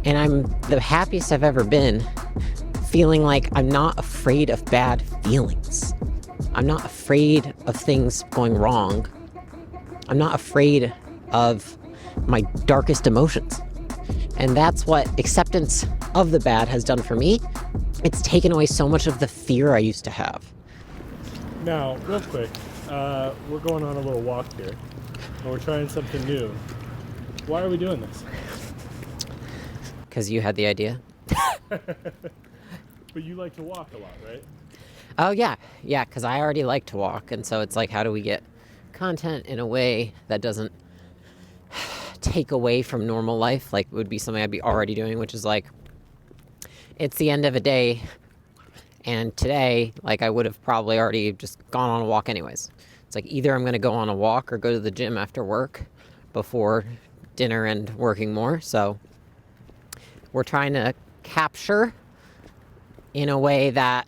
And I'm the happiest I've ever been, feeling like I'm not afraid of bad feelings. I'm not afraid of things going wrong. I'm not afraid of my darkest emotions. And that's what acceptance of the bad has done for me. It's taken away so much of the fear I used to have. Now, real quick, we're going on a little walk here, and we're trying something new. Why are we doing this? Because you had the idea. But you like to walk a lot, right? Oh, yeah, because I already like to walk. And so it's like, how do we get content in a way that doesn't take away from normal life? Like, it would be something I'd be already doing, which is like, it's the end of a day. And today, like, I would have probably already just gone on a walk anyways. It's like, either I'm going to go on a walk or go to the gym after work before dinner and working more. So we're trying to capture in a way that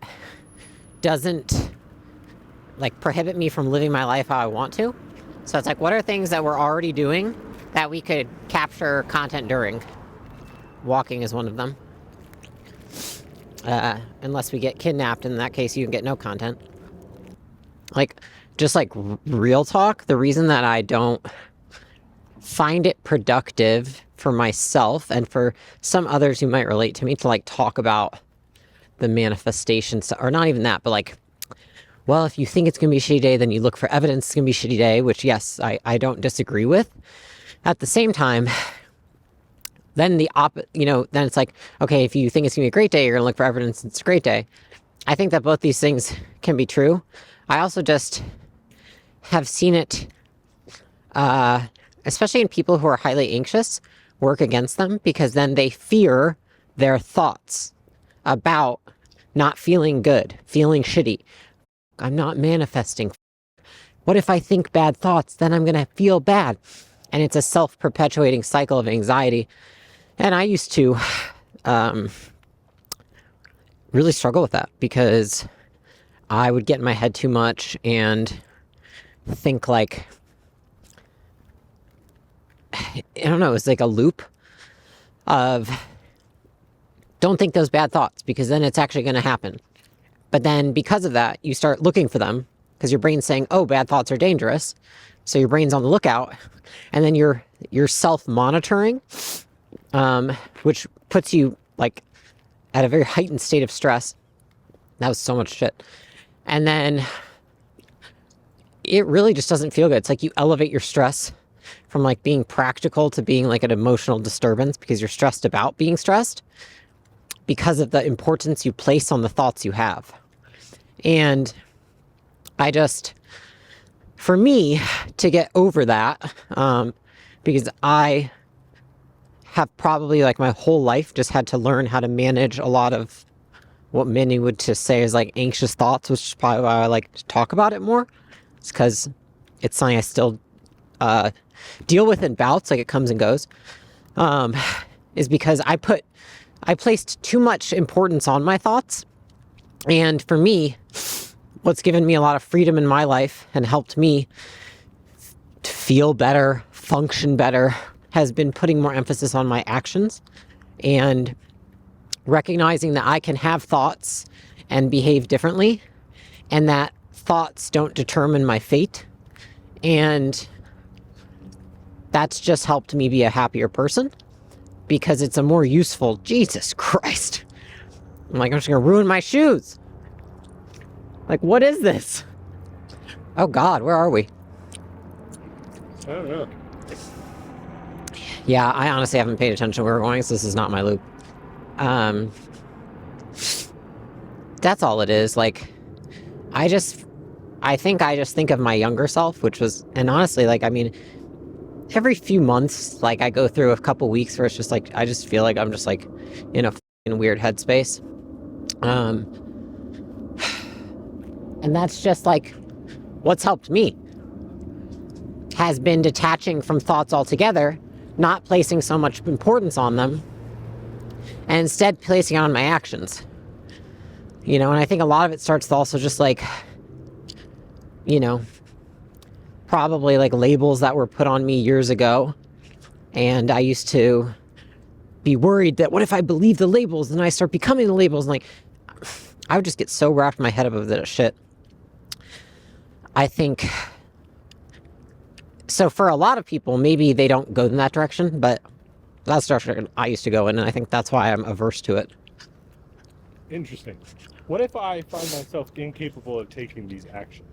doesn't like prohibit me from living my life how I want to. So it's like, what are things that we're already doing that we could capture content during? Walking is one of them. Unless we get kidnapped, in that case you can get no content. Like, just like real talk, the reason that I don't find it productive for myself and for some others who might relate to me to like talk about the manifestations, or not even that, but like, well, if you think it's gonna be a shitty day, then you look for evidence it's gonna be a shitty day, which yes, I don't disagree with. At the same time, then then it's like, okay, if you think it's gonna be a great day, you're gonna look for evidence it's a great day. I think that both these things can be true. I also just have seen it, especially in people who are highly anxious, work against them, because then they fear their thoughts about not feeling good, feeling shitty. I'm not manifesting. What if I think bad thoughts? Then I'm going to feel bad. And it's a self-perpetuating cycle of anxiety. And I used to really struggle with that, because I would get in my head too much and think like, I don't know, it's like a loop of don't think those bad thoughts, because then it's actually going to happen. But then because of that, you start looking for them, because your brain's saying, oh, bad thoughts are dangerous. So your brain's on the lookout. And then you're self-monitoring, which puts you like at a very heightened state of stress. That was so much shit. And then it really just doesn't feel good. It's like you elevate your stress from like being practical to being like an emotional disturbance, because you're stressed about being stressed, because of the importance you place on the thoughts you have. And for me to get over that, because I have probably like my whole life just had to learn how to manage a lot of what many would just say is like anxious thoughts, which is probably why I like to talk about it more. It's because it's something I still deal with in bouts, like it comes and goes, is because I placed too much importance on my thoughts. And for me, what's given me a lot of freedom in my life and helped me feel better, function better, has been putting more emphasis on my actions and recognizing that I can have thoughts and behave differently, and that thoughts don't determine my fate. And that's just helped me be a happier person, because it's a more useful, Jesus Christ. I'm like, I'm just going to ruin my shoes. Like, what is this? Oh God, where are we? I don't know. Yeah, I honestly haven't paid attention to where we're going, so this is not my loop. That's all it is. Like, I think I just think of my younger self, which was, and honestly, like, I mean, every few months, like, I go through a couple weeks where it's just like, I just feel like I'm just like in a fucking weird headspace. And that's just like, what's helped me has been detaching from thoughts altogether, not placing so much importance on them, and instead placing it on my actions. You know, and I think a lot of it starts with also just like, you know, probably like labels that were put on me years ago. And I used to be worried that what if I believe the labels and I start becoming the labels? And like, I would just get so wrapped in my head about that shit. I think, so for a lot of people, maybe they don't go in that direction, but that's the direction I used to go in, and I think that's why I'm averse to it. Interesting. What if I find myself incapable of taking these actions?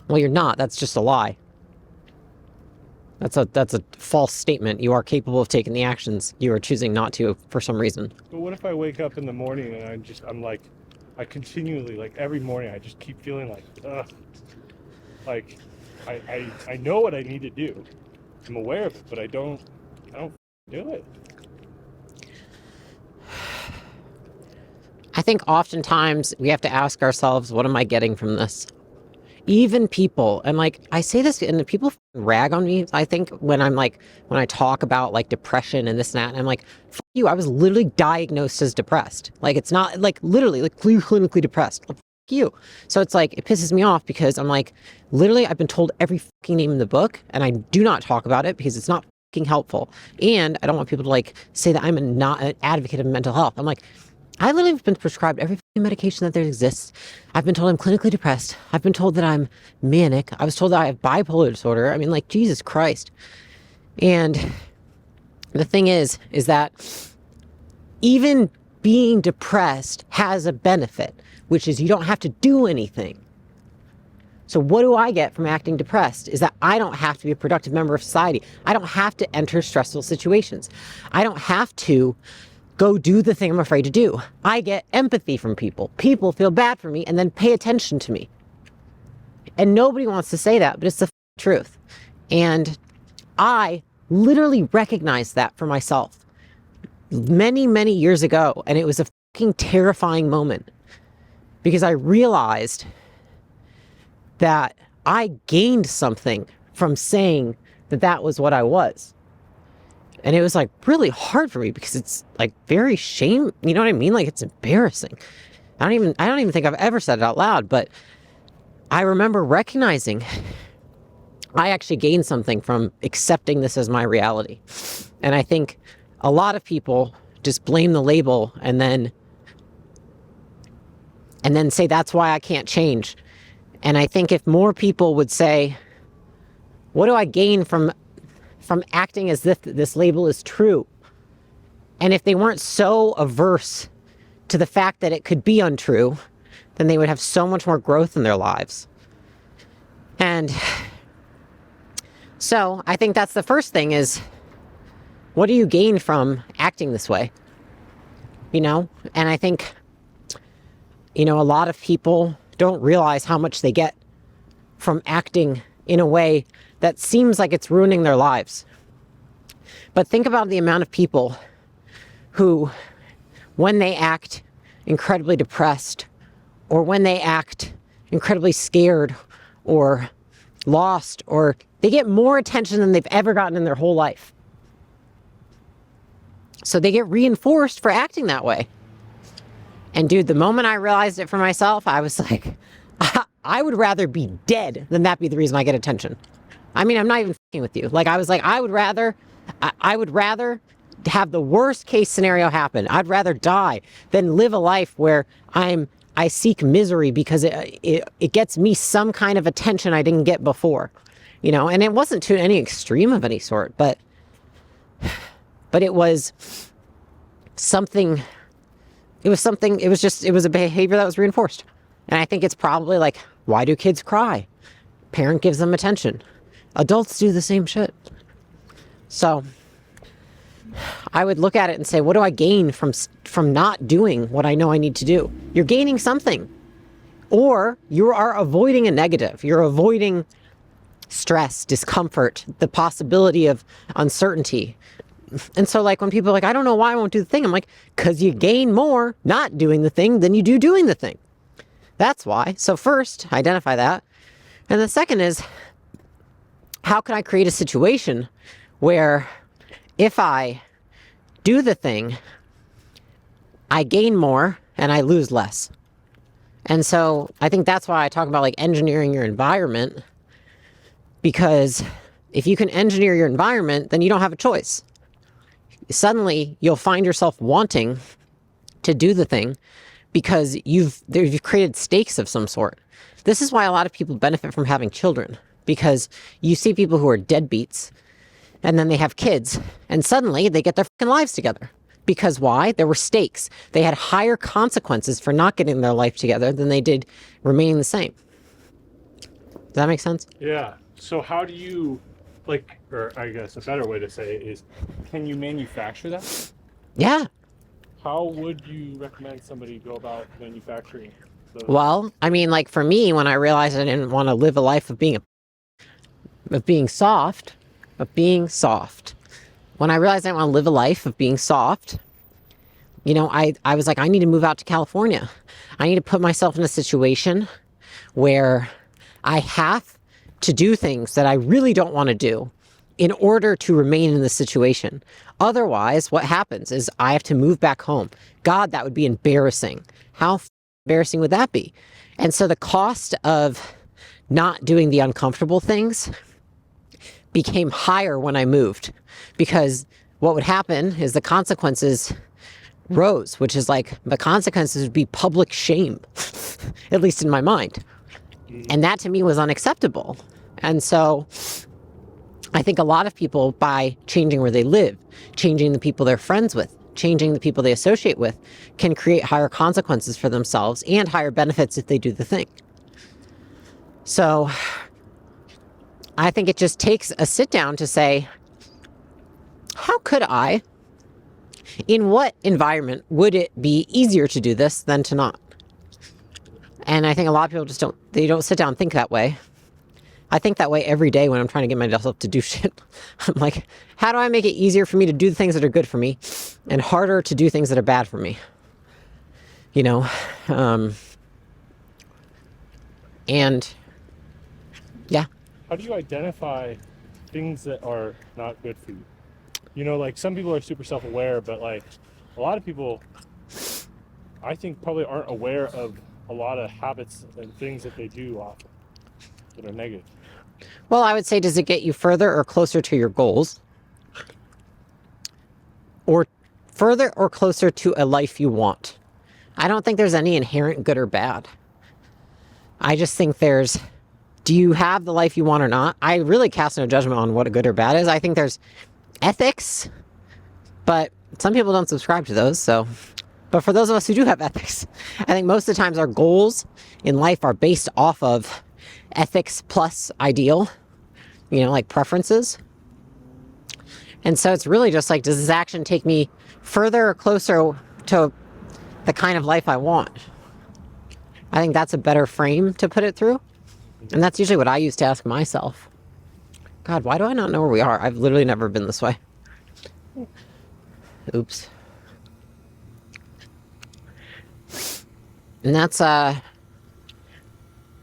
Well, you're not. That's just a lie. That's a false statement. You are capable of taking the actions. You are choosing not to for some reason. But what if I wake up in the morning and I'm like, I continually, like every morning, I just keep feeling like, ugh. Like, I know what I need to do. I'm aware of it, but I don't do it. I think oftentimes we have to ask ourselves, what am I getting from this? Even people, and like I say this, and people rag on me, I think, when I talk about like depression and this and that, and I'm like, fuck you, I was literally diagnosed as depressed. Like, it's not like literally like clinically depressed. Like, fuck you. So it's like, it pisses me off because I'm like, literally, I've been told every fucking name in the book, and I do not talk about it because it's not fucking helpful. And I don't want people to like say that I'm not an advocate of mental health. I'm like, I literally have been prescribed every medication that there exists. I've been told I'm clinically depressed. I've been told that I'm manic. I was told that I have bipolar disorder. I mean, like, Jesus Christ. And the thing is that even being depressed has a benefit, which is you don't have to do anything. So what do I get from acting depressed is that I don't have to be a productive member of society. I don't have to enter stressful situations. I don't have to go do the thing I'm afraid to do. I get empathy from people. People feel bad for me and then pay attention to me. And nobody wants to say that, but it's the truth. And I literally recognized that for myself many, many years ago. And it was a fucking terrifying moment because I realized that I gained something from saying that that was what I was. And it was like really hard for me because it's like very shame. You know what I mean? Like, it's embarrassing. I don't even think I've ever said it out loud, but I remember recognizing I actually gained something from accepting this as my reality. And I think a lot of people just blame the label and then say that's why I can't change. And I think if more people would say, what do I gain from acting as if this label is true? And if they weren't so averse to the fact that it could be untrue, then they would have so much more growth in their lives. And so I think that's the first thing is, what do you gain from acting this way? You know? And I think, a lot of people don't realize how much they get from acting in a way that seems like it's ruining their lives. But think about the amount of people who, when they act incredibly depressed, or when they act incredibly scared or lost, or they get more attention than they've ever gotten in their whole life. So they get reinforced for acting that way. And dude, the moment I realized it for myself, I was like, I would rather be dead than that be the reason I get attention. I mean, I'm not even fucking with you. Like, I was like, I would rather have the worst case scenario happen. I'd rather die than live a life where I seek misery because it gets me some kind of attention I didn't get before, and it wasn't to any extreme of any sort, but it was something, it was a behavior that was reinforced. And I think it's probably like, why do kids cry? Parent gives them attention. Adults do the same shit. So I would look at it and say, what do I gain from not doing what I know I need to do? You're gaining something. Or you are avoiding a negative. You're avoiding stress, discomfort, the possibility of uncertainty. And so like when people are like, I don't know why I won't do the thing. I'm like, because you gain more not doing the thing than you do doing the thing. That's why. So first, identify that. And the second is, how can I create a situation where if I do the thing, I gain more and I lose less? And so I think that's why I talk about like engineering your environment, because if you can engineer your environment, then you don't have a choice. suddenly you'll find yourself wanting to do the thing because you've created stakes of some sort. This is why a lot of people benefit from having children, because you see people who are deadbeats and then they have kids and suddenly they get their fucking lives together. Because why? There were stakes. They had higher consequences for not getting their life together than they did remaining the same. Does that make sense? Yeah. So how do you, like, or I guess a better way to say it is, can you manufacture that? Yeah. How would you recommend somebody go about manufacturing those? Well, I mean, like for me, when I realized I didn't want to live a life of being soft, when I realized I didn't want to live a life of being soft, you know, I was like, I need to move out to California. I need to put myself in a situation where I have to do things that I really don't want to do in order to remain in the situation. Otherwise, what happens is I have to move back home. God, that would be embarrassing. How embarrassing would that be? And so the cost of not doing the uncomfortable things became higher when I moved, because what would happen is the consequences rose, which is like the consequences would be public shame, at least in my mind. And that to me was unacceptable. And so I think a lot of people, by changing where they live, changing the people they're friends with, changing the people they associate with, can create higher consequences for themselves and higher benefits if they do the thing. So I think it just takes a sit down to say, how could I, in what environment would it be easier to do this than to not? And I think a lot of people just don't sit down and think that way. I think that way every day when I'm trying to get myself to do shit. I'm like, how do I make it easier for me to do the things that are good for me and harder to do things that are bad for me? You know? And yeah. How do you identify things that are not good for you? You know, like some people are super self-aware, but like a lot of people, I think, probably aren't aware of a lot of habits and things that they do often that are negative. Well, I would say, does it get you further or closer to your goals? Or further or closer to a life you want? I don't think there's any inherent good or bad. I just think there's, do you have the life you want or not? I really cast no judgment on what a good or bad is. I think there's ethics, but some people don't subscribe to those, so. But for those of us who do have ethics, I think most of the times our goals in life are based off of ethics plus ideal, you know, like preferences. And so it's really just like, does this action take me further or closer to the kind of life I want? I think that's a better frame to put it through. And that's usually what I used to ask myself. God, why do I not know where we are? I've literally never been this way. Oops. And that's, yeah.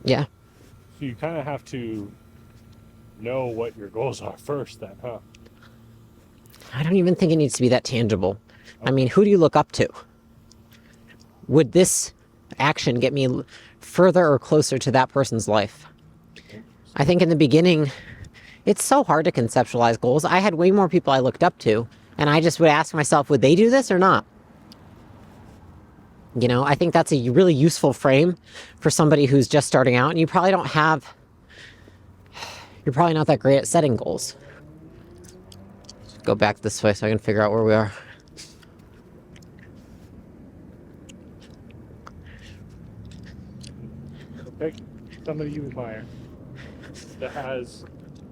So you kind of have to know what your goals are first then, huh? I don't even think it needs to be that tangible. I mean, who do you look up to? Would this action get me further or closer to that person's life? I think in the beginning, it's so hard to conceptualize goals. I had way more people I looked up to, and I just would ask myself, would they do this or not? You know, I think that's a really useful frame for somebody who's just starting out, and you're probably not that great at setting goals. Let's go back this way so I can figure out where we are. So pick somebody you admire that has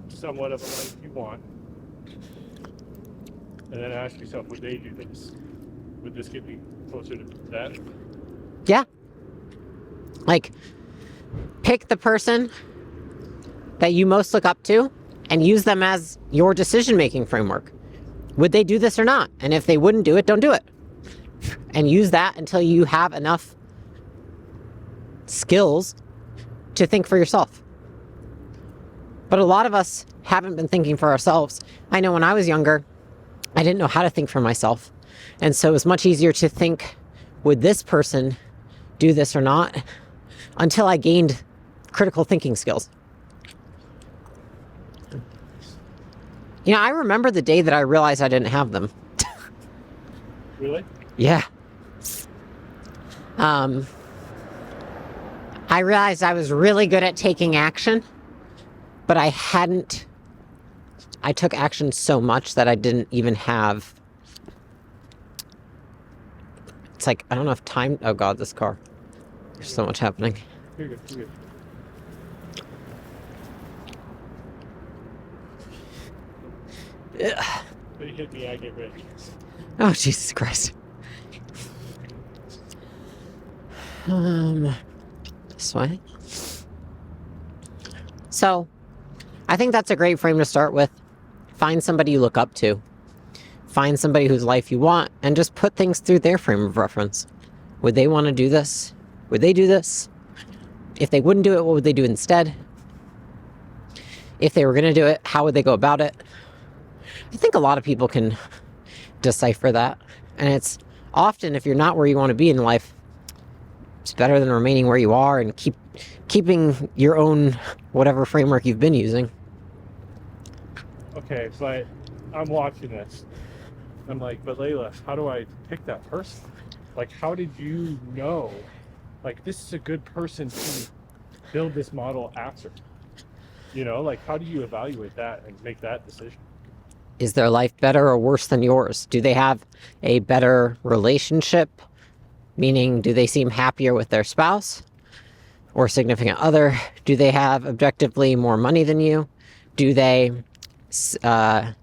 somewhat of a life you want, and then ask yourself, would they do this? Would this get me closer to that? Yeah. Like, pick the person that you most look up to and use them as your decision-making framework. Would they do this or not? And if they wouldn't do it, don't do it. And use that until you have enough skills to think for yourself. But a lot of us haven't been thinking for ourselves. I know when I was younger, I didn't know how to think for myself. And so it was much easier to think, would this person do this or not? Until I gained critical thinking skills. You know, I remember the day that I realized I didn't have them. Really? Yeah. Um, I realized I was really good at taking action, but I took action so much that I didn't even have, it's like, I don't know if time, oh God, this car. There's so much happening. You're good. You're good. Ugh. But you hit me, I get rich. Oh, Jesus Christ. This way. So, I think that's a great frame to start with. Find somebody you look up to. Find somebody whose life you want, and just put things through their frame of reference. Would they want to do this? Would they do this? If they wouldn't do it, what would they do instead? If they were going to do it, how would they go about it? I think a lot of people can decipher that. And it's often, if you're not where you want to be in life, it's better than remaining where you are and keeping your own whatever framework you've been using. Okay, but I'm watching this. I'm like, but Layla, how do I pick that person? Like, how did you know? Like, this is a good person to build this model after. You know, like, how do you evaluate that and make that decision? Is their life better or worse than yours? Do they have a better relationship? Meaning, do they seem happier with their spouse or significant other? Do they have objectively more money than you? Do they, are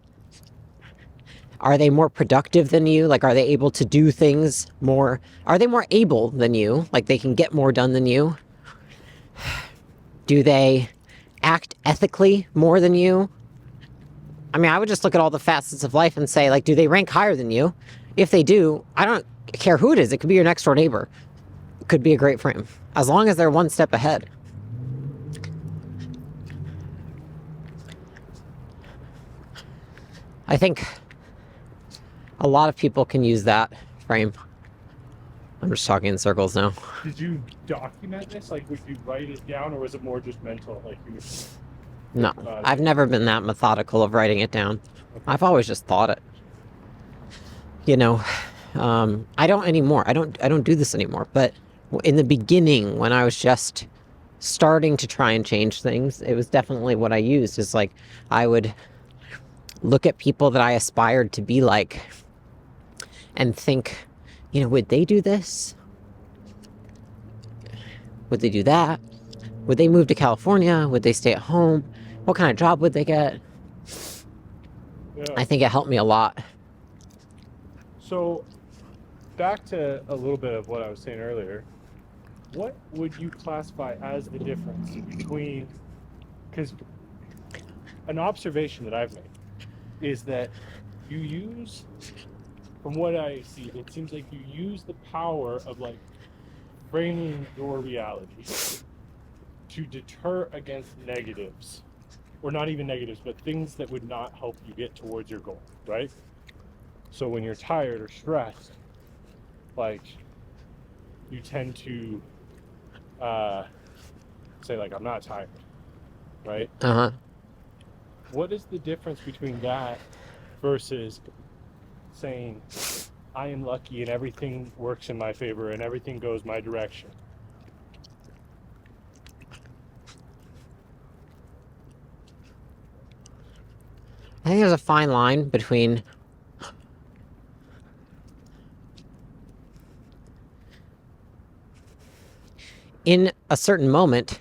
they more productive than you? Like, are they able to do things more? Are they more able than you? Like, they can get more done than you? Do they act ethically more than you? I mean, I would just look at all the facets of life and say, like, do they rank higher than you? If they do, I don't care who it is. It could be your next door neighbor. It could be a great frame. As long as they're one step ahead. I think a lot of people can use that frame. I'm just talking in circles now. Did you document this? Like, would you write it down, or was it more just mental? Like, you No, I've never been that methodical of writing it down. I've always just thought it. You know, I don't anymore. I don't do this anymore. But in the beginning, when I was just starting to try and change things, it was definitely what I used. Is like I would look at people that I aspired to be like, and think, you know, would they do this? Would they do that? Would they move to California? Would they stay at home? What kind of job would they get? Yeah. I think it helped me a lot. So, back to a little bit of what I was saying earlier. What would you classify as the difference between? Because an observation that I've made is that you use, from what I see, it seems like you use the power of like framing your reality to deter against negatives, or not even negatives, but things that would not help you get towards your goal, right? So when you're tired or stressed, like, you tend to say like, I'm not tired, right? Uh-huh. What is the difference between that versus saying, I am lucky and everything works in my favor and everything goes my direction? I think there's a fine line between in a certain moment,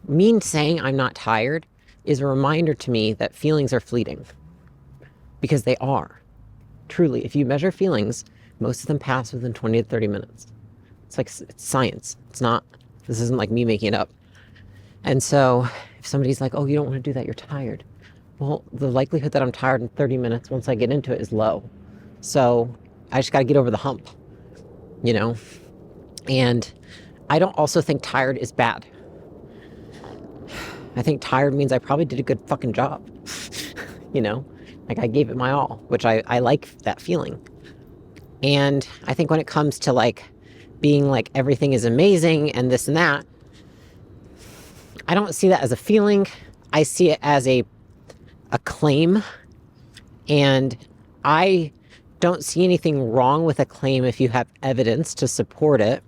me saying I'm not tired is a reminder to me that feelings are fleeting. Because they are. Truly, if you measure feelings, most of them pass within 20 to 30 minutes. It's like, it's science. It's not, this isn't like me making it up. And so if somebody's like, oh, you don't want to do that, you're tired. Well, the likelihood that I'm tired in 30 minutes once I get into it is low. So I just got to get over the hump, you know? And I don't also think tired is bad. I think tired means I probably did a good fucking job, you know? Like I gave it my all, which I like that feeling. And I think when it comes to like being like everything is amazing and this and that, I don't see that as a feeling. I see it as a claim. And I don't see anything wrong with a claim if you have evidence to support it.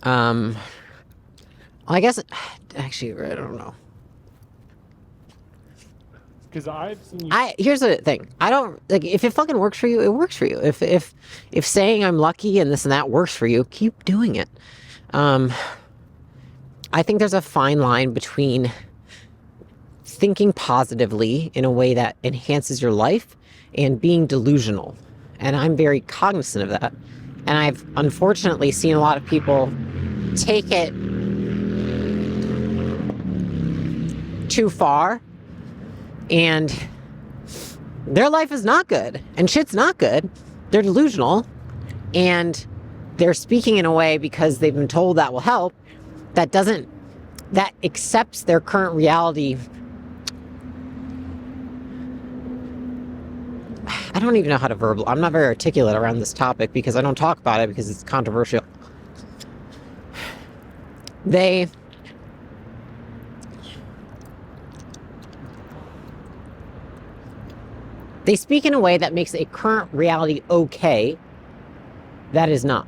I guess, actually, I don't know. Because I've seen you. Here's the thing. I don't like if it fucking works for you, it works for you. If saying I'm lucky and this and that works for you, keep doing it. I think there's a fine line between thinking positively in a way that enhances your life and being delusional. And I'm very cognizant of that. And I've unfortunately seen a lot of people take it too far, and their life is not good, and shit's not good. They're delusional, and they're speaking in a way because they've been told that will help, that accepts their current reality. I don't even know how to I'm not very articulate around this topic because I don't talk about it because it's controversial. They speak in a way that makes a current reality okay that is not.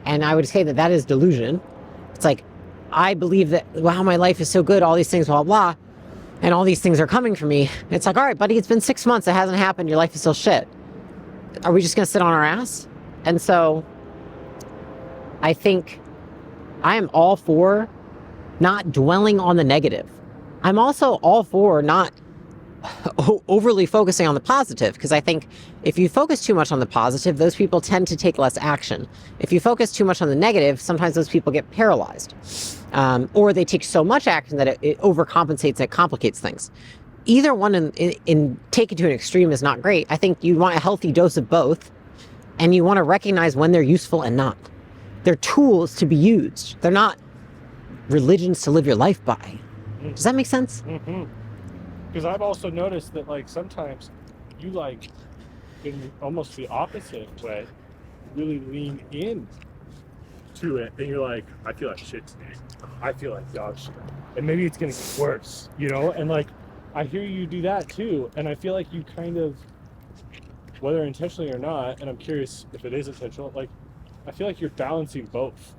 And I would say that that is delusion. It's like, I believe that, wow, my life is so good, all these things, blah, blah, and all these things are coming for me. It's like, all right, buddy, it's been 6 months, it hasn't happened, your life is still shit. Are we just going to sit on our ass? And so I think I am all for not dwelling on the negative. I'm also all for not overly focusing on the positive, because I think if you focus too much on the positive, those people tend to take less action. If you focus too much on the negative, sometimes those people get paralyzed, or they take so much action that it overcompensates and it complicates things. Either one in take it to an extreme is not great. I think you want a healthy dose of both, and you want to recognize when they're useful and not. They're tools to be used. They're not religions to live your life by. Does that make sense? Mm-hmm. Because I've also noticed that, like, sometimes you, like, in almost the opposite way, really lean in to it, and you're like, I feel like shit today. I feel like dog shit. And maybe it's going to get worse, you know? And, like, I hear you do that, too. And I feel like you kind of, whether intentionally or not, and I'm curious if it is intentional, like, I feel like you're balancing both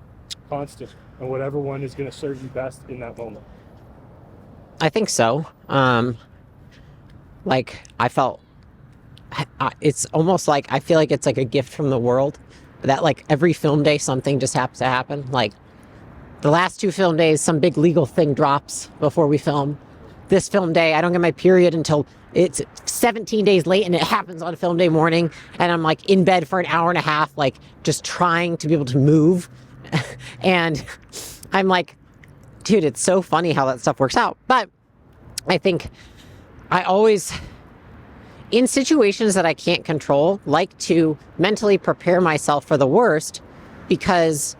constantly, and whatever one is going to serve you best in that moment. I think so. Like, I felt, it's almost like, I feel like it's like a gift from the world that, like, every film day, something just happens to happen. Like, the last 2 film days, some big legal thing drops before we film. This film day, I don't get my period until it's 17 days late, and it happens on film day morning, and I'm, like, in bed for an hour and a half, like, just trying to be able to move. And I'm like, dude, it's so funny how that stuff works out. But I think I always, in situations that I can't control, like to mentally prepare myself for the worst, because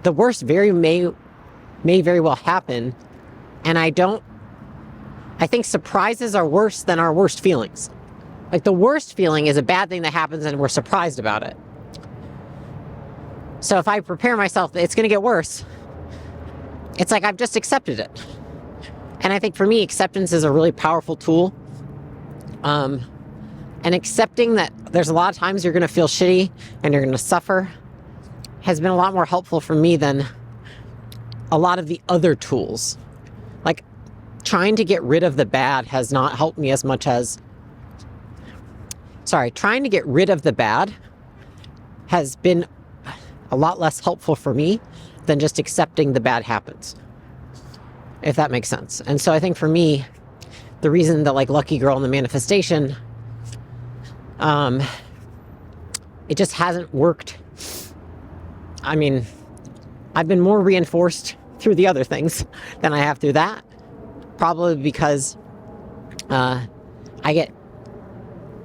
the worst may very well happen. And I think surprises are worse than our worst feelings. Like, the worst feeling is a bad thing that happens and we're surprised about it. So if I prepare myself that it's going to get worse, it's like I've just accepted it. And I think for me, acceptance is a really powerful tool. And accepting that there's a lot of times you're going to feel shitty and you're going to suffer has been a lot more helpful for me than a lot of the other tools. Like, trying to get rid of the bad has not helped me as much as... trying to get rid of the bad has been a lot less helpful for me than just accepting the bad happens, if that makes sense. And so I think for me, the reason that, like, Lucky Girl and the manifestation, it just hasn't worked. I mean, I've been more reinforced through the other things than I have through that, probably because I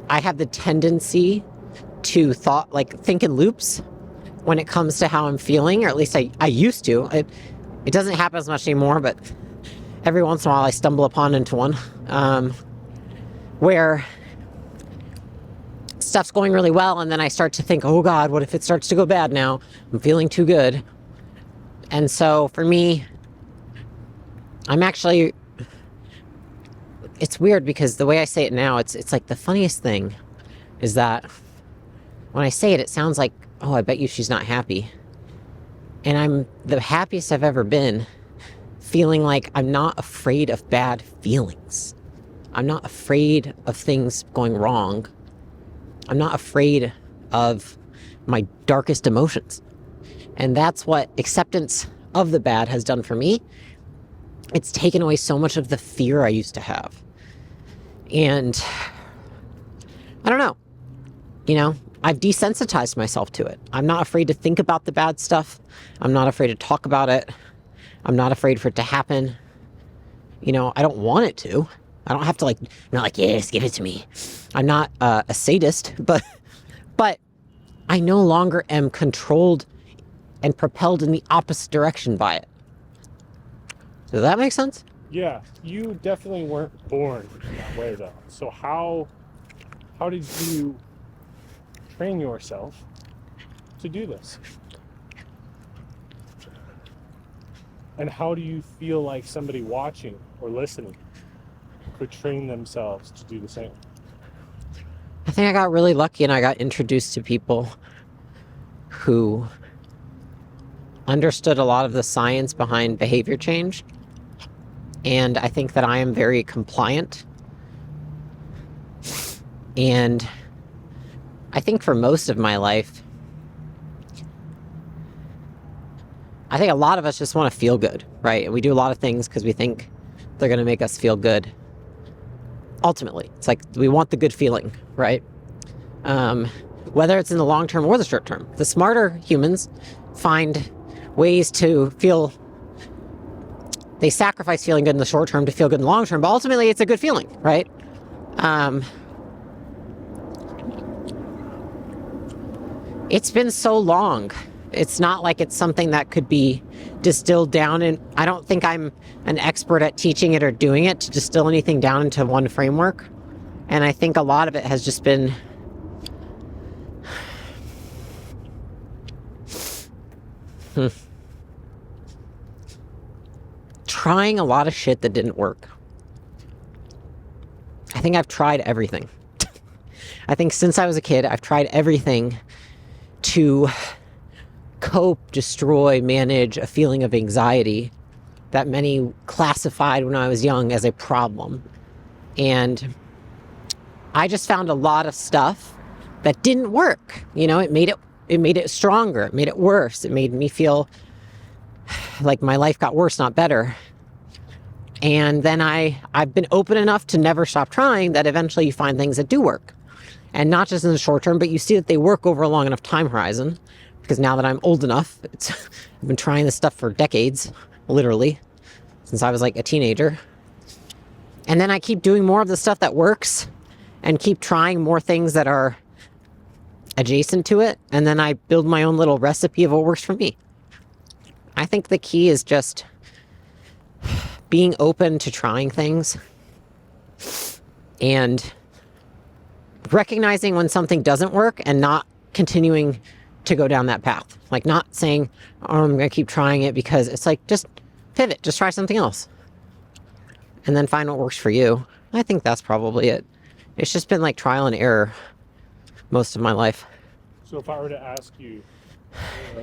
have the tendency to think in loops when it comes to how I'm feeling, or at least I used to. It doesn't happen as much anymore, but every once in a while I stumble into one, where stuff's going really well, and then I start to think, oh God, what if it starts to go bad now? I'm feeling too good. And so for me, it's weird because the way I say it now, it's like the funniest thing is that when I say it, it sounds like, oh, I bet you she's not happy. And I'm the happiest I've ever been, feeling like I'm not afraid of bad feelings. I'm not afraid of things going wrong. I'm not afraid of my darkest emotions. And that's what acceptance of the bad has done for me. It's taken away so much of the fear I used to have. And I don't know, I've desensitized myself to it. I'm not afraid to think about the bad stuff. I'm not afraid to talk about it. I'm not afraid for it to happen. I don't want it to. I don't have to I'm not like, yes, give it to me. I'm not a sadist, but I no longer am controlled and propelled in the opposite direction by it. Does that make sense? Yeah, you definitely weren't born that way though. So how did you train yourself to do this? And how do you feel like somebody watching or listening could train themselves to do the same? I think I got really lucky and I got introduced to people who understood a lot of the science behind behavior change. And I think that I am very compliant. And I think for most of my life, I think a lot of us just want to feel good, right? And we do a lot of things because we think they're going to make us feel good. Ultimately, it's like we want the good feeling, right? Whether it's in the long term or the short term. The smarter humans find ways to feel. They sacrifice feeling good in the short term to feel good in the long term, but ultimately it's a good feeling, right? It's been so long. It's not like it's something that could be distilled down, and I don't think I'm an expert at teaching it or doing it to distill anything down into one framework. And I think a lot of it has just been trying a lot of shit that didn't work. I think I've tried everything. I think since I was a kid, I've tried everything to cope, destroy, manage a feeling of anxiety that many classified when I was young as a problem. And I just found a lot of stuff that didn't work. It made it stronger. It made it worse. It made me feel like my life got worse, not better. And then I've been open enough to never stop trying that eventually you find things that do work. And not just in the short term, but you see that they work over a long enough time horizon. Because now that I'm old enough, I've been trying this stuff for decades, literally, since I was like a teenager. And then I keep doing more of the stuff that works and keep trying more things that are adjacent to it. And then I build my own little recipe of what works for me. I think the key is just being open to trying things and recognizing when something doesn't work and not continuing to go down that path. Like not saying, oh, I'm going to keep trying it, because it's like, just pivot, just try something else. And then find what works for you. I think that's probably it. It's just been like trial and error most of my life. So if I were to ask you,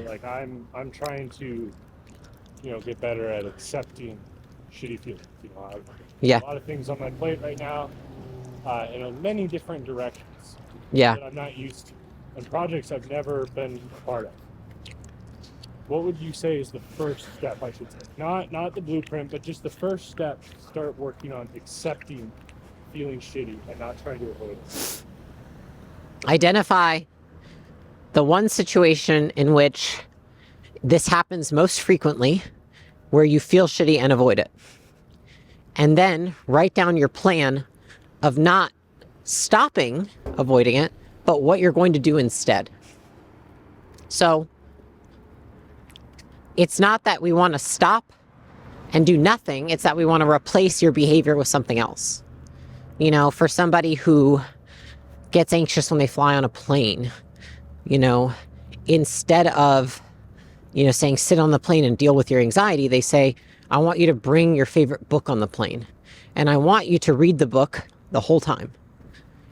like I'm trying to, get better at accepting shitty feelings. I've Yeah. a lot of things on my plate right now, in many different directions. Yeah. That I'm not used to, and projects I've never been a part of. What would you say is the first step I should take? Not the blueprint, but just the first step to start working on accepting feeling shitty and not trying to avoid it. Identify the one situation in which this happens most frequently, where you feel shitty, and avoid it. And then write down your plan of not stopping avoiding it, but what you're going to do instead. So it's not that we want to stop and do nothing. It's that we want to replace your behavior with something else. For somebody who gets anxious when they fly on a plane, instead of, saying sit on the plane and deal with your anxiety, they say, I want you to bring your favorite book on the plane. and I want you to read the book the whole time.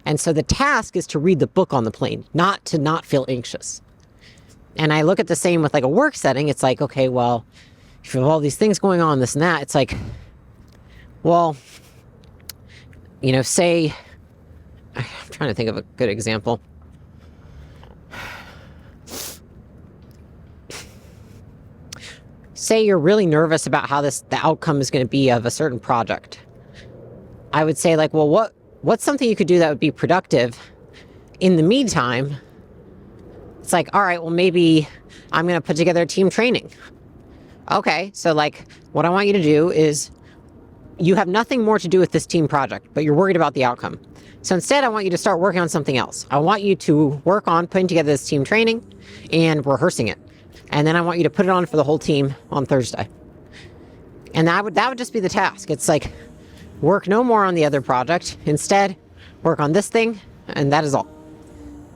And so the task is to read the book on the plane, not to not feel anxious. And I look at the same with like a work setting. It's like, okay, well, if you have all these things going on, this and that, it's like, well, say, I'm trying to think of a good example. Say you're really nervous about how the outcome is going to be of a certain project. I would say like, well, what's something you could do that would be productive in the meantime? It's like, all right, well, maybe I'm going to put together a team training. Okay, so like what I want you to do is you have nothing more to do with this team project, but you're worried about the outcome. So instead, I want you to start working on something else. I want you to work on putting together this team training and rehearsing it. And then I want you to put it on for the whole team on Thursday. And that would just be the task. It's like, work no more on the other project. Instead, work on this thing, and that is all.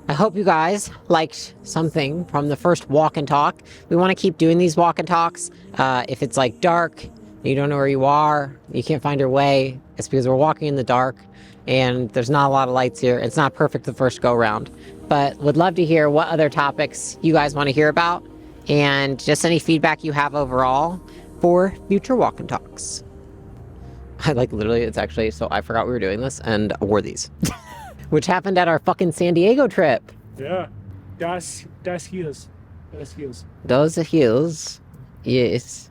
I hope you guys liked something from the first walk and talk. We want to keep doing these walk and talks. If it's like dark, you don't know where you are, you can't find your way, it's because we're walking in the dark and there's not a lot of lights here. It's not perfect the first go round, but would love to hear what other topics you guys want to hear about and just any feedback you have overall for future walk and talks. I literally, it's actually, so I forgot we were doing this and wore these. Which happened at our fucking San Diego trip. Yeah. Das Heels. Those heels. Yes.